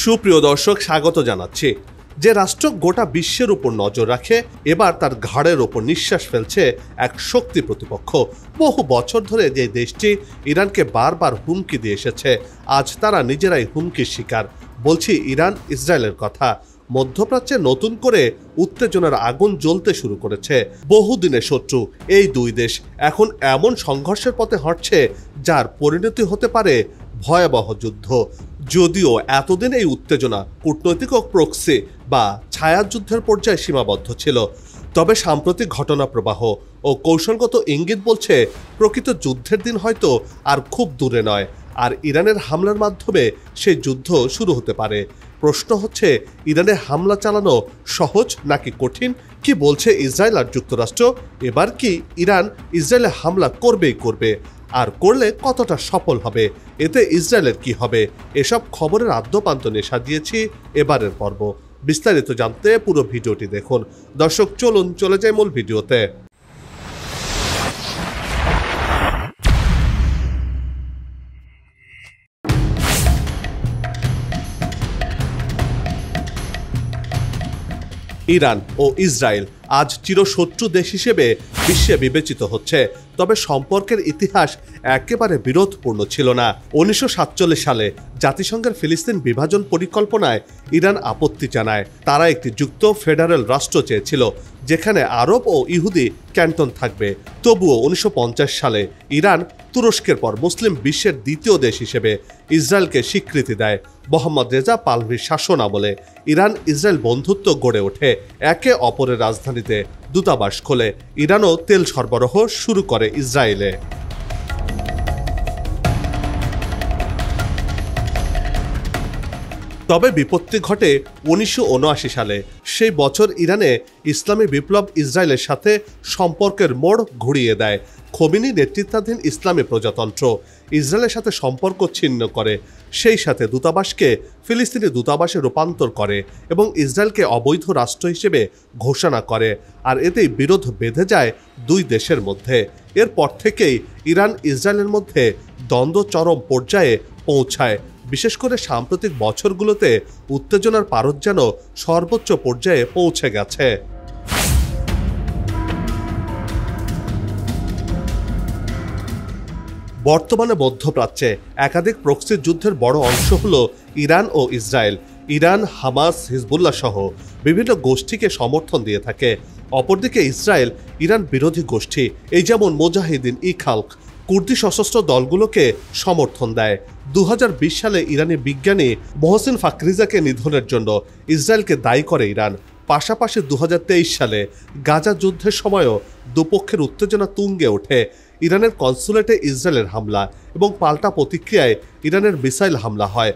সুপ্রিয় দর্শক, স্বাগত জানাচ্ছি। যে রাষ্ট্র গোটা বিশ্বের উপর নজর রাখে, এবার তার ঘাড়ের ওপর নিঃশ্বাস ফেলছে এক শক্তি প্রতিপক্ষ। বহু বছর ধরে যে দেশটি ইরানকে বারবার হুমকি দিয়ে এসেছে, আজ তারা নিজেরাই হুমকির শিকার। বলছি ইরান ইসরায়েলের কথা। মধ্যপ্রাচ্যে নতুন করে উত্তেজনার আগুন জ্বলতে শুরু করেছে। বহুদিনের শত্রু এই দুই দেশ এখন এমন সংঘর্ষের পথে হাঁটছে যার পরিণতি হতে পারে ভয়াবহ যুদ্ধ। যদিও এতদিন এই উত্তেজনা কূটনৈতিক ও প্রক্সি বা ছায়াযুদ্ধের পর্যায়ে সীমাবদ্ধ ছিল, তবে সাম্প্রতিক ঘটনা প্রবাহ ও কৌশলগত ইঙ্গিত বলছে প্রকৃত যুদ্ধের দিন হয়তো আর খুব দূরে নয়, আর ইরানের হামলার মাধ্যমে সেই যুদ্ধ শুরু হতে পারে। প্রশ্ন হচ্ছে, ইরানে হামলা চালানো সহজ নাকি কঠিন? কি বলছে ইসরায়েল আর যুক্তরাষ্ট্র? এবার কি ইরান ইসরায়েলে হামলা করবেই করবে? আর করলে কতটা সফল হবে? এতে ইসরায়েলের কি হবে? এসব খবরের আদ্যপান্ত নিয়ে সাজিয়েছি এবারের পর্ব। বিস্তারিত জানতে পুরো ভিডিওটি দেখুন। দর্শক চলুন চলে যাই মূল ভিডিওতে। ইরান ও ইসরায়েল আজ চিরশত্রু দেশ হিসেবে বিশ্বে বিবেচিত হচ্ছে, তবে সম্পর্কের ইতিহাস একেবারে বিরোধপূর্ণ ছিল না। 1947 সালে জাতিসংঘের ফিলিস্তিন বিভাজন পরিকল্পনায় ইরান আপত্তি জানায়। তারা একটি যুক্ত ফেডারেল রাষ্ট্র চেয়েছিল যেখানে আরব ও ইহুদি ক্যান্টন থাকবে। তবুও 1950 সালে ইরান তুরস্কের পর মুসলিম বিশ্বের দ্বিতীয় দেশ হিসেবে ইসরায়েলকে স্বীকৃতি দেয়। মোহাম্মদ রেজা পাহলভির শাসন আমলে ইরান ইসরায়েল বন্ধুত্ব গড়ে ওঠে। একে অপরের রাজধানীতে দূতাবাস খোলে। ইরানও তেল সরবরাহ শুরু করে ইসরায়েলে। তবে বিপত্তি ঘটে 1979 সালে। সেই বছর ইরানে ইসলামী বিপ্লব ইসরায়েলের সাথে সম্পর্কের মোড় ঘুরিয়ে দেয়। খোমেনি নেতৃত্বাধীন ইসলামী প্রজাতন্ত্র ইসরায়েলের সাথে সম্পর্ক ছিন্ন করে, সেই সাথে দূতাবাসকে ফিলিস্তিনি দূতাবাসে রূপান্তর করে এবং ইসরায়েলকে অবৈধ রাষ্ট্র হিসেবে ঘোষণা করে। আর এতেই বিরোধ বেঁধে যায় দুই দেশের মধ্যে। এরপর থেকেই ইরান ইসরায়েলের মধ্যে দ্বন্দ্ব চরম পর্যায়ে পৌঁছায়। বিশেষ করে সাম্প্রতিক বছরগুলোতে উত্তেজনার পারদ যেন সর্বোচ্চ পর্যায়ে পৌঁছে গেছে। বর্তমানে মধ্যপ্রাচ্যে একাধিক প্রক্সি যুদ্ধের বড় অংশ হল ইরান ও ইসরায়েল। ইরান হামাস, হিজবুল্লাহ সহ বিভিন্ন গোষ্ঠীকে সমর্থন দিয়ে থাকে। অপরদিকে ইসরায়েল ইরান বিরোধী গোষ্ঠী, এই যেমন মুজাহিদিন ই খালক, কুর্দি সশস্ত্র দলগুলোকে সমর্থন দেয়। 2020 সালে ইরানি বিজ্ঞানী মোহসিন ফাকরিজাকে নিধনের জন্য ইসরায়েলকে দায়ী করে ইরান। পাশাপাশি 2023 সালে গাজা যুদ্ধের সময়ও দুপক্ষের উত্তেজনা তুঙ্গে ওঠে। ইরানের কনসুলেটে ইসরায়েলের হামলা এবং পাল্টা প্রতিক্রিয়ায় ইরানের মিসাইল হামলা হয়।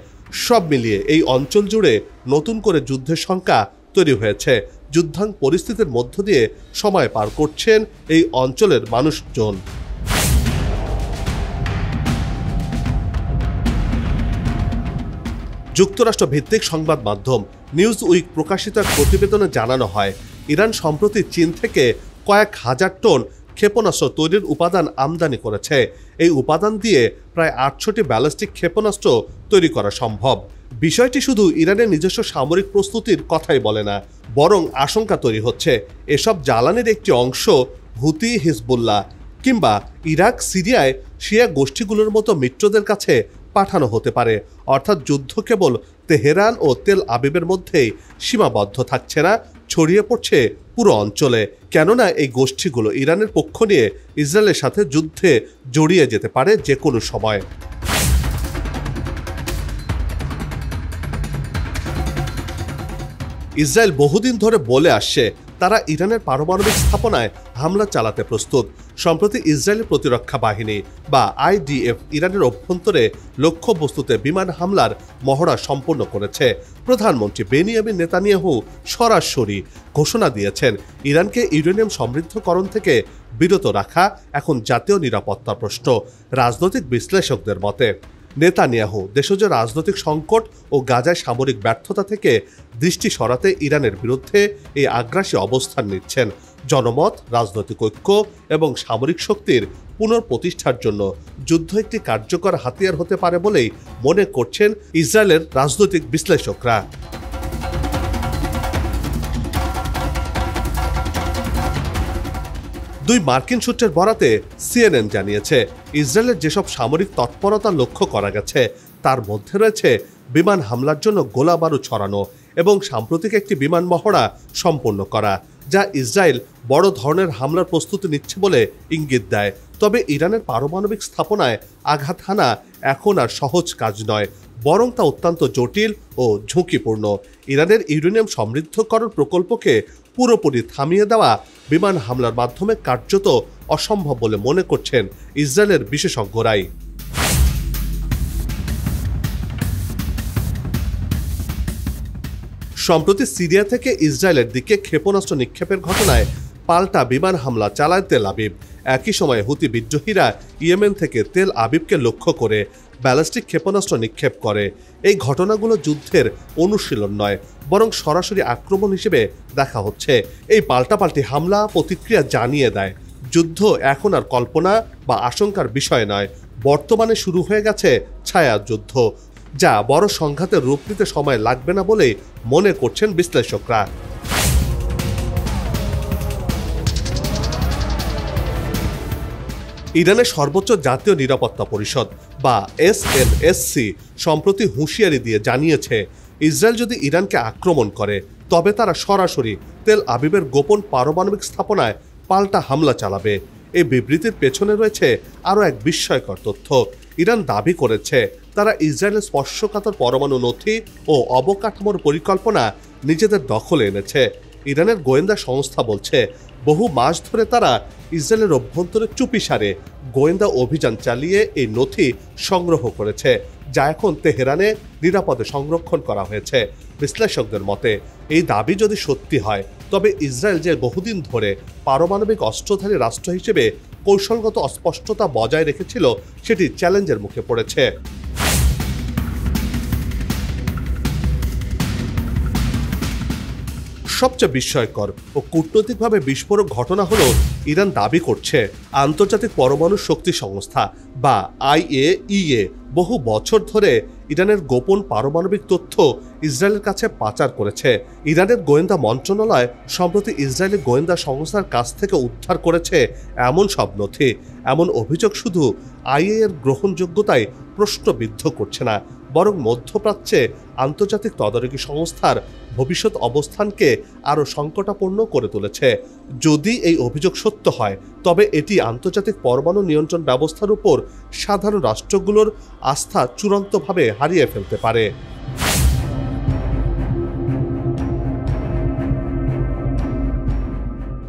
সব মিলিয়ে এই অঞ্চল জুড়ে নতুন করে যুদ্ধের শঙ্কা তৈরি হয়েছে। যুদ্ধাং পরিস্থিতির মধ্য দিয়ে সময় পার করছেন এই অঞ্চলের মানুষজন। যুক্তরাষ্ট্র ভিত্তিক সংবাদ মাধ্যম নিউজ উইক প্রকাশিত এক প্রতিবেদনে জানানো হয়, ইরান সম্প্রতি চীন থেকে কয়েক হাজার টন ক্ষেপণাস্ত্র তৈরির উপাদান আমদানি করেছে। এই উপাদান দিয়ে প্রায় 800টি ব্যালিস্টিক ক্ষেপণাস্ত্র তৈরি করা সম্ভব। বিষয়টি শুধু ইরানের নিজস্ব সামরিক প্রস্তুতির কথাই বলে না, বরং আশঙ্কা তৈরি হচ্ছে এসব জ্বালানির একটি অংশ হুতি, হিজবুল্লাহ কিংবা ইরাক, সিরিয়ায় শিয়া গোষ্ঠীগুলোর মতো মিত্রদের কাছে পাঠানো হতে পারে। অর্থাৎ যুদ্ধ কেবল তেহরান ও তেল আবিবের মধ্যেই সীমাবদ্ধ থাকছে না, ছড়িয়ে পড়ছে পুরো অঞ্চলে। কেননা এই গোষ্ঠীগুলো ইরানের পক্ষ নিয়ে ইসরায়েলের সাথে যুদ্ধে জড়িয়ে যেতে পারে যে কোনো সময়। ইসরায়েল বহুদিন ধরে বলে আসছে তারা ইরানের পারমাণবিক স্থাপনায় হামলা চালাতে প্রস্তুত। সম্প্রতি ইসরায়েলের প্রতিরক্ষা বাহিনী বা IDF ইরানের অভ্যন্তরে লক্ষ্যবস্তুতে বিমান হামলার মহড়া সম্পন্ন করেছে। প্রধানমন্ত্রী বেনিয়ামিন নেতানিয়াহু সরাসরি ঘোষণা দিয়েছেন, ইরানকে ইউরেনিয়াম সমৃদ্ধকরণ থেকে বিরত রাখা এখন জাতীয় নিরাপত্তার প্রশ্ন। রাজনৈতিক বিশ্লেষকদের মতে নেতানিয়াহু দেশজ রাজনৈতিক সংকট ও গাজায় সামরিক ব্যর্থতা থেকে দৃষ্টি সরাতে ইরানের বিরুদ্ধে এই আগ্রাসী অবস্থান নিচ্ছেন। জনমত, রাজনৈতিক ঐক্য এবং সামরিক শক্তির পুনঃপ্রতিষ্ঠার জন্য যুদ্ধ একটি কার্যকর হাতিয়ার হতে পারে বলেই মনে করছেন ইসরায়েলের রাজনৈতিক বিশ্লেষকরা। দুই মার্কিন সূত্রের বরাতে CNN জানিয়েছে, ইসরায়েলের যেসব সামরিক তৎপরতা লক্ষ্য করা গেছে তার মধ্যে রয়েছে বিমান হামলার জন্য গোলাবারুদ ছড়ানো এবং সাম্প্রতিক একটি বিমান মহড়া সম্পন্ন করা, যা ইসরায়েল বড় ধরনের হামলার প্রস্তুতি নিচ্ছে বলে ইঙ্গিত দেয়। তবে ইরানের পারমাণবিক স্থাপনায় আঘাত হানা এখন আর সহজ কাজ নয়, বরং তা অত্যন্ত জটিল ও ঝুঁকিপূর্ণ। ইরানের ইউরেনিয়াম সমৃদ্ধকরণ প্রকল্পকে পুরোপুরি থামিয়ে দেওয়া বিমান হামলার মাধ্যমে কার্যত অসম্ভব বলে মনে করছেন ইসরায়েলের বিশেষজ্ঞরাই। সম্প্রতি সিরিয়া থেকে ইসরায়েলের দিকে ক্ষেপণাস্ত্র নিক্ষেপের ঘটনায় পাল্টা বিমান হামলা চালায় তেল আবিব। একই সময়ে হুতি বিদ্রোহীরা ইয়েমেন থেকে তেল আবিবকে লক্ষ্য করে ব্যালিস্টিক ক্ষেপণাস্ত্র নিক্ষেপ করে। এই ঘটনাগুলো যুদ্ধের অনুশীলন নয়, বরং সরাসরি আক্রমণ হিসেবে দেখা হচ্ছে। এই পাল্টাপাল্টি হামলা প্রতিক্রিয়া জানিয়ে দেয় যুদ্ধ এখন আর কল্পনা বা আশঙ্কার বিষয় নয়, বর্তমানে শুরু হয়ে গেছে ছায়া যুদ্ধ, যা বড় সংঘাতের রূপ নিতে সময় লাগবে না বলে মনে করছেন বিশ্লেষকরা। ইরানের সর্বোচ্চ জাতীয় নিরাপত্তা পরিষদ বা SNSC সম্প্রতি হুঁশিয়ারি দিয়ে জানিয়েছে, ইসরায়েল যদি ইরানকে আক্রমণ করে তবে তারা সরাসরি তেল আবিবের গোপন পারমাণবিক স্থাপনায় পাল্টা হামলা চালাবে। এই বিবৃতির পেছনে রয়েছে আরও এক বিস্ময়কর তথ্য। ইরান দাবি করেছে তারা ইসরায়েলের স্পর্শকাতর পরমাণু নথি ও অবকাঠামোর পরিকল্পনা নিজেদের দখলে এনেছে। ইরানের গোয়েন্দা সংস্থা বলছে, বহু মাস ধরে তারা ইসরায়েলের অভ্যন্তরে চুপিসারে গোয়েন্দা অভিযান চালিয়ে এই নথি সংগ্রহ করেছে, যা এখন তেহরানে নিরাপদে সংরক্ষণ করা হয়েছে। বিশ্লেষকদের মতে, এই দাবি যদি সত্যি হয় তবে ইসরায়েল যে বহুদিন ধরে পারমাণবিক অস্ত্রধারী রাষ্ট্র হিসেবে কৌশলগত অস্পষ্টতা বজায় রেখেছিল সেটি চ্যালেঞ্জের মুখে পড়েছে। সবচেয়ে বিস্ময়কর ও কূটনৈতিকভাবে বিস্ফোরক ঘটনা হলো, ইরান দাবি করছে আন্তর্জাতিক পরমাণু শক্তি সংস্থা বা IAEA বহু বছর ধরে ইরানের গোপন পারমাণবিক তথ্য ইসরায়েলের কাছে পাচার করেছে। ইরানের গোয়েন্দা মন্ত্রণালয় সম্প্রতি ইসরায়েলি গোয়েন্দা সংস্থার কাছ থেকে উদ্ধার করেছে এমন সব নথি। এমন অভিযোগ শুধু IAEA এর গ্রহণযোগ্যতায় প্রশ্নবিদ্ধ করছে না, বরং মধ্যপ্রাচ্যে আন্তর্জাতিক তদারকি সংস্থার ভবিষ্যৎ অবস্থানকে আরও সংকটাপন্ন করে তুলেছে। যদি এই অভিযোগ সত্য হয় তবে এটি আন্তর্জাতিক পরমাণু নিয়ন্ত্রণ ব্যবস্থার উপর সাধারণ রাষ্ট্রগুলোর আস্থা চূড়ান্তভাবে হারিয়ে ফেলতে পারে।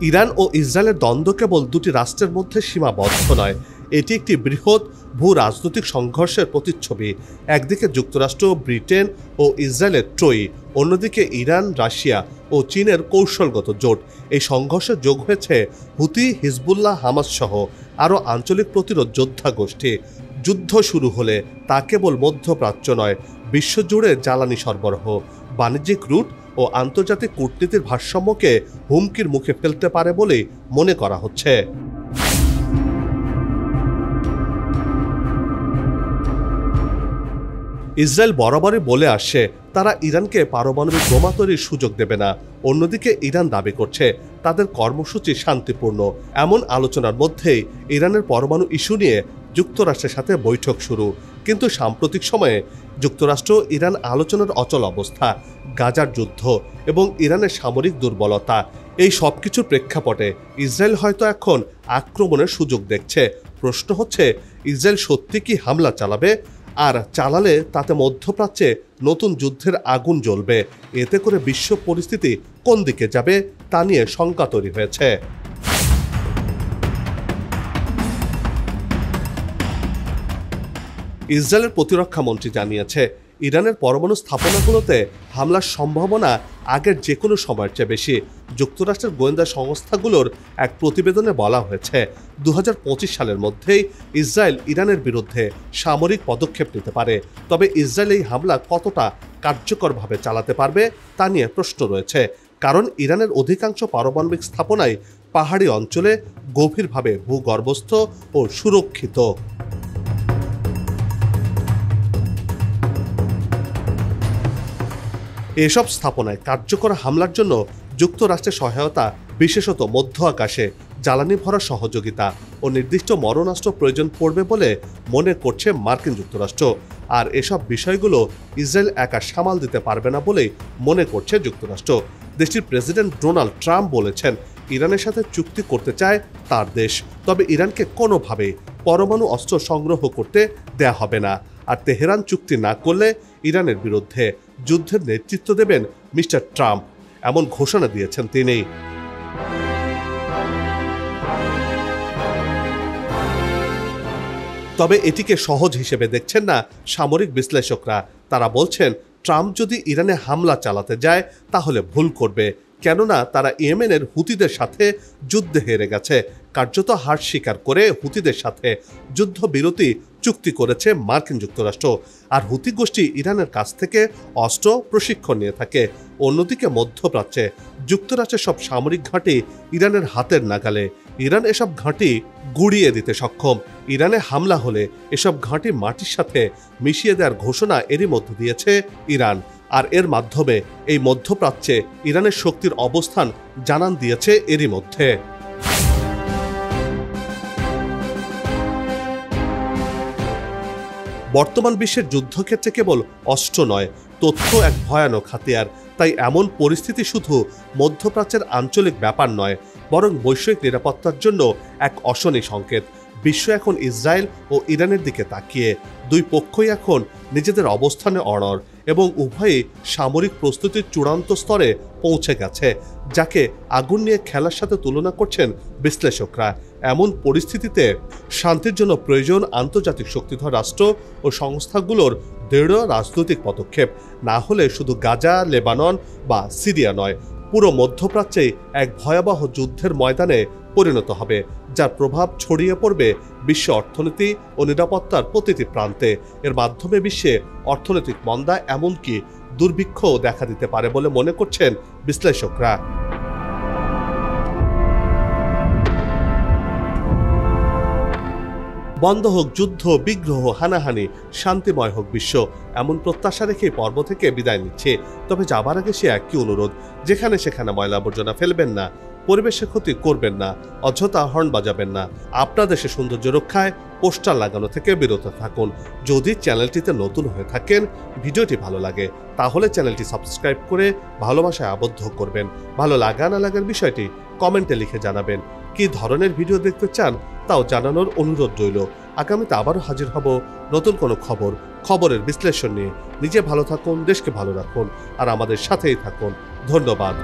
ইরান ও ইসরায়েলের দ্বন্দ্ব কেবল দুটি রাষ্ট্রের মধ্যে সীমাবদ্ধ নয়, এটি একটি বৃহৎ ভূ রাজনৈতিক সংঘর্ষের প্রতিচ্ছবি। একদিকে যুক্তরাষ্ট্র, ব্রিটেন ও ইসরায়েলের ট্রয়ি, অন্যদিকে ইরান, রাশিয়া ও চীনের কৌশলগত জোট। এই সংঘর্ষে যোগ হয়েছে হুতি, হিজবুল্লাহ, হামাস সহ আরও আঞ্চলিক প্রতিরোধ যোদ্ধা গোষ্ঠী। যুদ্ধ শুরু হলে তা কেবল মধ্যপ্রাচ্য নয়, বিশ্বজুড়ে জ্বালানি সরবরাহ, বাণিজ্যিক রুট ও আন্তর্জাতিক কূটনীতির ভারসাম্যকে হুমকির মুখে ফেলতে পারে বলে মনে করা হচ্ছে। ইসরায়েল বরাবরই বলে আসছে তারা ইরানকে পারমাণবিক বোমা তৈরির সুযোগ দেবে না। অন্যদিকে ইরান দাবি করছে তাদের কর্মসূচি শান্তিপূর্ণ। এমন আলোচনার মধ্যেই ইরানের পরমাণু ইস্যু নিয়ে যুক্তরাষ্ট্রের সাথে বৈঠক শুরু। কিন্তু সাম্প্রতিক সময়ে যুক্তরাষ্ট্র ইরান আলোচনার অচল অবস্থা, গাজার যুদ্ধ এবং ইরানের সামরিক দুর্বলতা, এই সব কিছুর প্রেক্ষাপটে ইসরায়েল হয়তো এখন আক্রমণের সুযোগ দেখছে। প্রশ্ন হচ্ছে, ইসরায়েল সত্যি কি হামলা চালাবে? আর চালালে তাতে মধ্যপ্রাচ্যে নতুন যুদ্ধের আগুন জ্বলবে। এতে করে বিশ্ব পরিস্থিতি কোন দিকে যাবে তা নিয়ে শঙ্কা তৈরি হয়েছে। ইসরায়েলের প্রতিরক্ষা মন্ত্রী জানিয়েছে, ইরানের পরমাণু স্থাপনাগুলোতে হামলার সম্ভাবনা আগের যে কোনো সময়ের চেয়ে বেশি। যুক্তরাষ্ট্রের গোয়েন্দা সংস্থাগুলোর এক প্রতিবেদনে বলা হয়েছে 2025 সালের মধ্যেই ইসরায়েল ইরানের বিরুদ্ধে সামরিক পদক্ষেপ নিতে পারে। তবে ইসরায়েল এই হামলা কতটা কার্যকরভাবে চালাতে পারবে তা নিয়ে প্রশ্ন রয়েছে, কারণ ইরানের অধিকাংশ পারমাণবিক স্থাপনায় পাহাড়ি অঞ্চলে গভীরভাবে ভূগর্ভস্থ ও সুরক্ষিত। এসব স্থাপনায় কার্যকর হামলার জন্য যুক্তরাষ্ট্রের সহায়তা, বিশেষত মধ্য আকাশে জ্বালানি ভরা সহযোগিতা ও নির্দিষ্ট মরণাস্ত্র প্রয়োজন পড়বে বলে মনে করছে মার্কিন যুক্তরাষ্ট্র। আর এসব বিষয়গুলো ইসরায়েল একা সামাল দিতে পারবে না বলেই মনে করছে যুক্তরাষ্ট্র। দেশটির প্রেসিডেন্ট ডোনাল্ড ট্রাম্প বলেছেন, ইরানের সাথে চুক্তি করতে চায় তার দেশ, তবে ইরানকে কোনোভাবেই পরমাণু অস্ত্র সংগ্রহ করতে দেয়া হবে না। আর তেহরান চুক্তি না করলে ইরানের বিরুদ্ধে যুদ্ধের নেতৃত্ব দেবেন মিস্টার ট্রাম্প, এমন ঘোষণা দিয়েছেন তিনি। তবে এটিকে সহজ হিসেবে দেখছেন না সামরিক বিশ্লেষকরা। তারা বলছেন, ট্রাম্প যদি ইরানে হামলা চালাতে যায় তাহলে ভুল করবে, কেননা তারা ইয়েমেনের হুতিদের সাথে যুদ্ধে হেরে গেছে। কার্যত হার স্বীকার করে হুতিদের সাথে যুদ্ধবিরতি চুক্তি করেছে মার্কিন যুক্তরাষ্ট্র। আর হুতি গোষ্ঠী ইরানের কাছ থেকে অস্ত্র প্রশিক্ষণ নিয়ে থাকে। অন্যদিকে মধ্যপ্রাচ্যে যুক্তরাষ্ট্রের সব সামরিক ঘাঁটি ইরানের হাতের নাগালে। ইরান এসব ঘাঁটি গুড়িয়ে দিতে সক্ষম। ইরানে হামলা হলে এসব ঘাঁটি মাটির সাথে মিশিয়ে দেওয়ার ঘোষণা এরই মধ্যে দিয়েছে ইরান। আর এর মাধ্যমে এই মধ্যপ্রাচ্যে ইরানের শক্তির অবস্থান জানান দিয়েছে এরই মধ্যে। বর্তমান বিশ্বের যুদ্ধক্ষেত্রে কেবল অস্ত্র নয়, তথ্য এক ভয়ানক হাতিয়ার। তাই এমন পরিস্থিতি শুধু মধ্যপ্রাচ্যের আঞ্চলিক ব্যাপার নয়, বরং বৈশ্বিক নিরাপত্তার জন্য এক অশনি সংকেত। বিশ্ব এখন ইসরায়েল ও ইরানের দিকে তাকিয়ে। দুই পক্ষই এখন নিজেদের অবস্থানে অনড় এবং উভয়ই সামরিক প্রস্তুতির চূড়ান্ত স্তরে পৌঁছে গেছে, যাকে আগুন নিয়ে খেলার সাথে তুলনা করছেন বিশ্লেষকরা। এমন পরিস্থিতিতে শান্তির জন্য প্রয়োজন আন্তর্জাতিক শক্তিধর রাষ্ট্র ও সংস্থাগুলোর দৃঢ় রাজনৈতিক পদক্ষেপ। না হলে শুধু গাজা, লেবানন বা সিরিয়া নয়, পুরো মধ্যপ্রাচ্যেই এক ভয়াবহ যুদ্ধের ময়দানে পরিণত হবে, যার প্রভাব ছড়িয়ে পড়বে বিশ্ব অর্থনীতি ও নিরাপত্তার প্রতিটি প্রান্তে। এর মাধ্যমে বিশ্বে অর্থনৈতিক মন্দা, এমনকি দুর্ভিক্ষও দেখা দিতে পারে বলে মনে করছেন বিশ্লেষকরা। বন্ধ হোক যুদ্ধ, বিগ্রহ, হানাহানি, শান্তিময় হোক বিশ্ব, এমন প্রত্যাশা রেখে পর্ব থেকে বিদায় নিচ্ছে। তবে যাবার আগে সে একই অনুরোধ, যেখানে সেখানে ময়লা আবর্জনা ফেলবেন না, পরিবেশের ক্ষতি করবেন না, অযথা হর্ন বাজাবেন না। আপনার দেশের সৌন্দর্য রক্ষায় পোস্টার লাগানো থেকে বিরত থাকুন। যদি চ্যানেলটিতে নতুন হয়ে থাকেন, ভিডিওটি ভালো লাগে, তাহলে চ্যানেলটি সাবস্ক্রাইব করে ভালোবাসায় আবদ্ধ করবেন। ভালো লাগা না লাগার বিষয়টি কমেন্টে লিখে জানাবেন। কি ধরনের ভিডিও দেখতে চান তাও জানানোর অনুরোধ রইল। আগামীতে আবারও হাজির হব নতুন কোনো খবরের বিশ্লেষণ নিয়ে। নিজে ভালো থাকুন, দেশকে ভালো রাখুন, আর আমাদের সাথেই থাকুন। ধন্যবাদ।